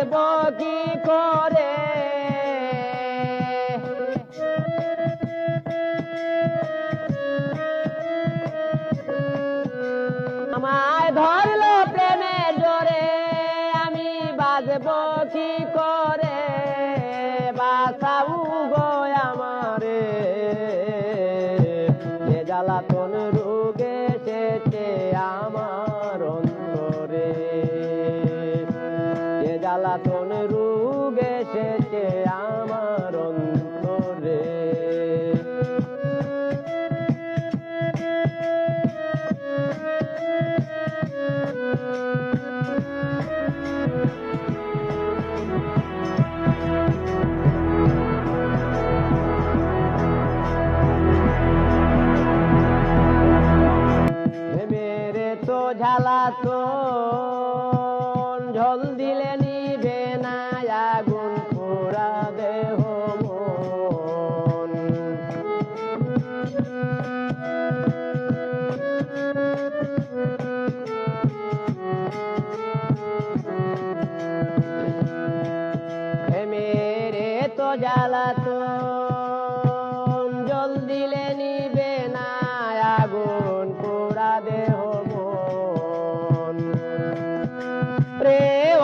বাজব কি করে আমায় ধরলো প্রেমের জোরে আমি বাজব কি করে বাঁচাও গো আমারে যে জ্বালাতন রোগ এসেছে আমার অন্তরে যে জ্বালাতন রোগ এসেছে আমার অন্তরে জ্বালাতন ঝল দিলে নিবে না আগুন পোড়া দেহ মন মেরে তো জ্বালাতন ঝল দিলে নিবে না আগুন পোড়া দেহ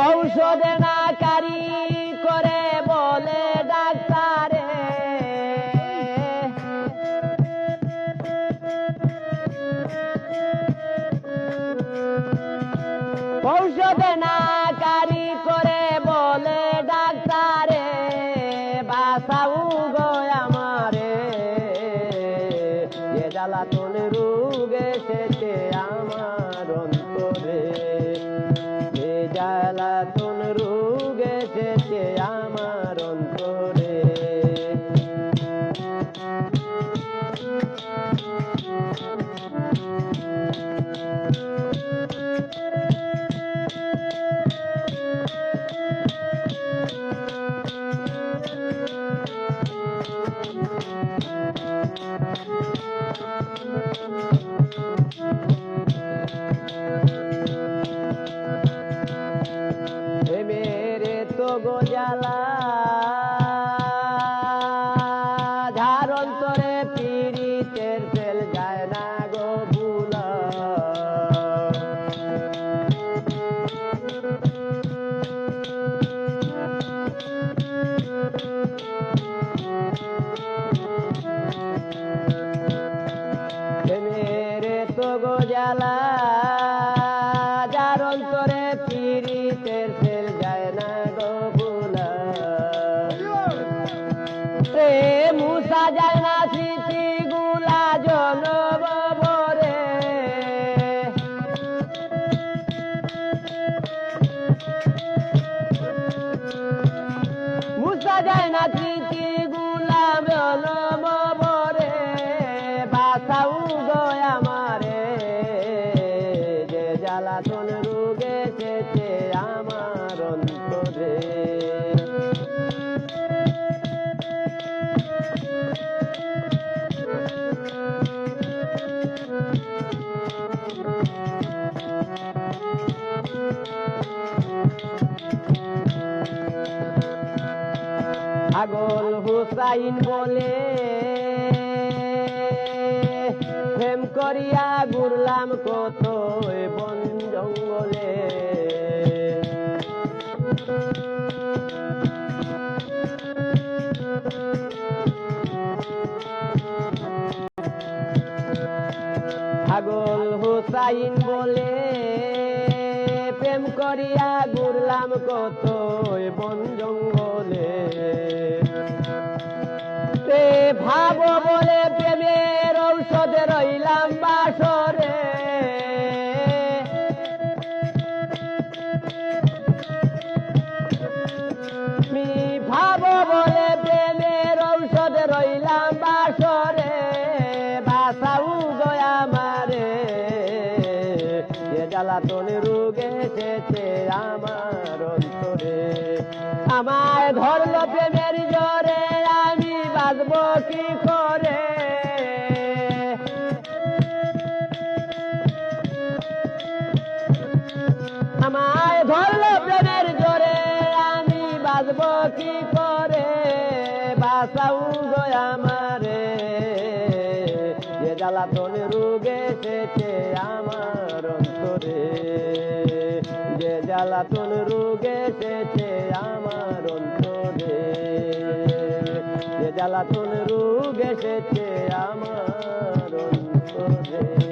ঔষধ না কারি করে বলে ডাক্তারে ঔষধ না কারি করে বলে ডাক্তারে বাঁচাও গো আমারে যে জ্বালাতন রোগ এসেছে আমার অন্তরে জ্বালাতন রোগ এসেছে আমার অন্তরে জ্বালা ধার অন্তরে পীড়িতের তেল যায় না গো ভুলা মেরে তো গো জ্বালা যার অন্তরে পীড়িতের তেল যায় না গো মুসা যায় না স্মৃতি গুলা জনবরে মুসা যায় না স্মৃতি গুলা জনবরে বাঁচাও গো আমারে যে জ্বালাতন রোগ এসেছে আমার অন্তরে পাগল হুসাইন বলে প্রেম করিয়া ঘুরলাম কত বন জঙ্গলে পাগল হুসাইন বলে প্রেম করিয়া ঘুরলাম কত বন জঙ্গলে ভাব বলে প্রেমের ঔষধে রইলাম বাসরে ভাব বলে প্রেমের ঔষধে রইলাম বাসরে বাঁচাও গো আমারে যে জ্বালাতন রোগ এসেছে আমার অন্তরে আমায় ধরলো প্রেমের জোরে আমি বাঁচব কি করে আমায় ধরলো প্রেমের জোরে করে বাঁচাও গো আমারে যে জ্বালাতন রোগ এসেছে আমার অন্তরে যে জ্বালাতন রোগ এসেছে আমার অন্তরে যে জ্বালাতন রোগ এসেছে আমার অন্তরে